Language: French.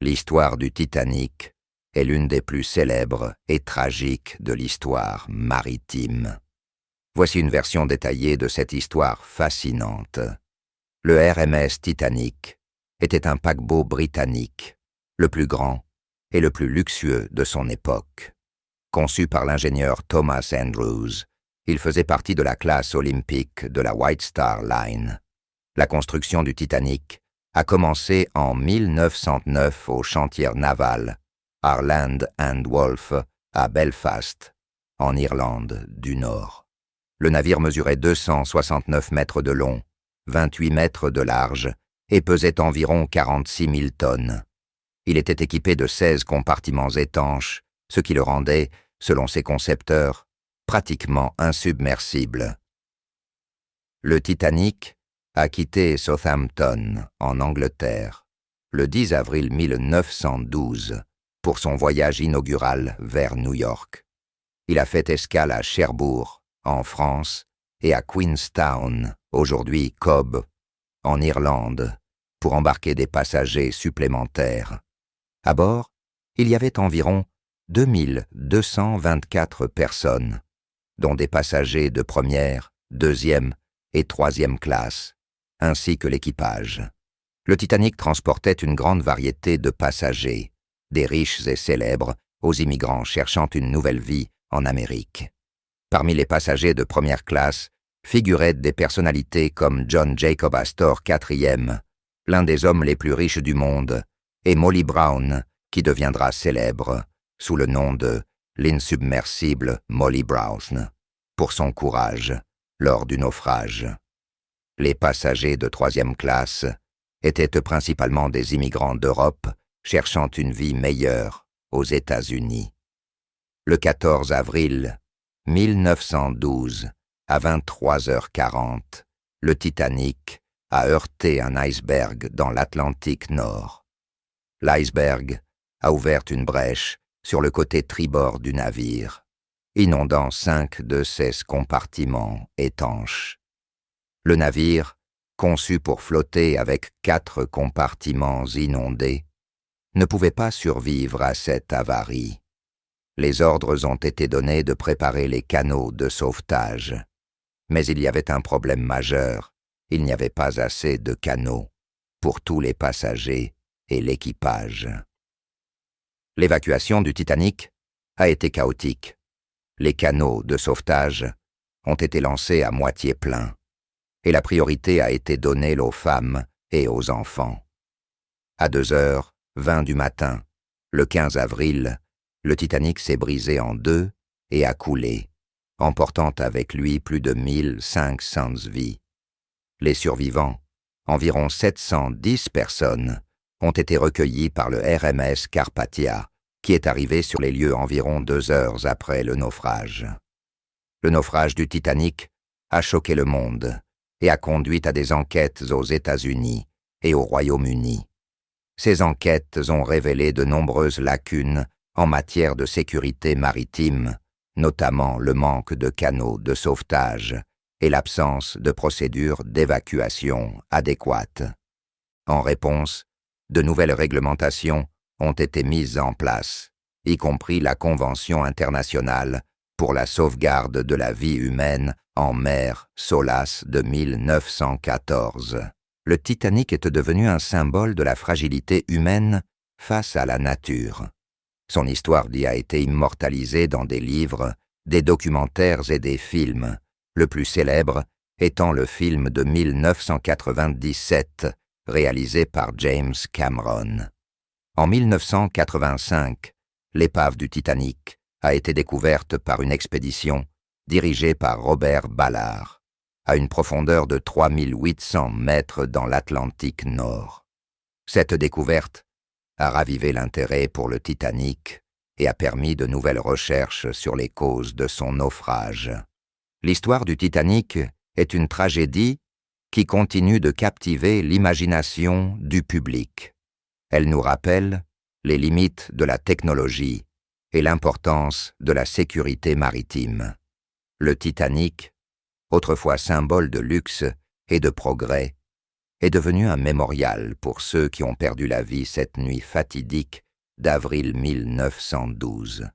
L'histoire du Titanic est l'une des plus célèbres et tragiques de l'histoire maritime. Voici une version détaillée de cette histoire fascinante. Le RMS Titanic était un paquebot britannique, le plus grand et le plus luxueux de son époque. Conçu par l'ingénieur Thomas Andrews, il faisait partie de la classe olympique de la White Star Line. La construction du Titanic a commencé en 1909 au chantier naval Harland and Wolff à Belfast, en Irlande du Nord. Le navire mesurait 269 mètres de long, 28 mètres de large et pesait environ 46 000 tonnes. Il était équipé de 16 compartiments étanches, ce qui le rendait, selon ses concepteurs, pratiquement insubmersible. Le Titanic a quitté Southampton, en Angleterre, le 10 avril 1912 pour son voyage inaugural vers New York. Il a fait escale à Cherbourg, en France, et à Queenstown, aujourd'hui Cobb, en Irlande, pour embarquer des passagers supplémentaires. À bord, il y avait environ 2224 personnes, dont des passagers de première, deuxième et troisième classe, ainsi que l'équipage. Le Titanic transportait une grande variété de passagers, des riches et célèbres aux immigrants cherchant une nouvelle vie en Amérique. Parmi les passagers de première classe figuraient des personnalités comme John Jacob Astor IV, l'un des hommes les plus riches du monde, et Molly Brown, qui deviendra célèbre sous le nom de l'insubmersible Molly Brown, pour son courage lors du naufrage. Les passagers de troisième classe étaient principalement des immigrants d'Europe cherchant une vie meilleure aux États-Unis. Le 14 avril 1912, à 23h40, le Titanic a heurté un iceberg dans l'Atlantique Nord. L'iceberg a ouvert une brèche sur le côté tribord du navire, inondant 5 de ses compartiments étanches. Le navire, conçu pour flotter avec 4 compartiments inondés, ne pouvait pas survivre à cette avarie. Les ordres ont été donnés de préparer les canaux de sauvetage. Mais il y avait un problème majeur, il n'y avait pas assez de canaux pour tous les passagers et l'équipage. L'évacuation du Titanic a été chaotique. Les canaux de sauvetage ont été lancés à moitié pleins, et la priorité a été donnée aux femmes et aux enfants. À 2h20 du matin, le 15 avril, le Titanic s'est brisé en deux et a coulé, emportant avec lui plus de 1500 vies. Les survivants, environ 710 personnes, ont été recueillis par le RMS Carpathia, qui est arrivé sur les lieux environ 2 heures après le naufrage. Le naufrage du Titanic a choqué le monde et a conduit à des enquêtes aux États-Unis et au Royaume-Uni. Ces enquêtes ont révélé de nombreuses lacunes en matière de sécurité maritime, notamment le manque de canaux de sauvetage et l'absence de procédures d'évacuation adéquates. En réponse, de nouvelles réglementations ont été mises en place, y compris la Convention internationale pour la sauvegarde de la vie humaine en mer SOLAS de 1914. Le Titanic est devenu un symbole de la fragilité humaine face à la nature. Son histoire y a été immortalisée dans des livres, des documentaires et des films, le plus célèbre étant le film de 1997, réalisé par James Cameron. En 1985, l'épave du Titanic a été découverte par une expédition dirigée par Robert Ballard, à une profondeur de 3800 mètres dans l'Atlantique Nord. Cette découverte a ravivé l'intérêt pour le Titanic et a permis de nouvelles recherches sur les causes de son naufrage. L'histoire du Titanic est une tragédie qui continue de captiver l'imagination du public. Elle nous rappelle les limites de la technologie et l'importance de la sécurité maritime. Le Titanic, autrefois symbole de luxe et de progrès, est devenu un mémorial pour ceux qui ont perdu la vie cette nuit fatidique d'avril 1912.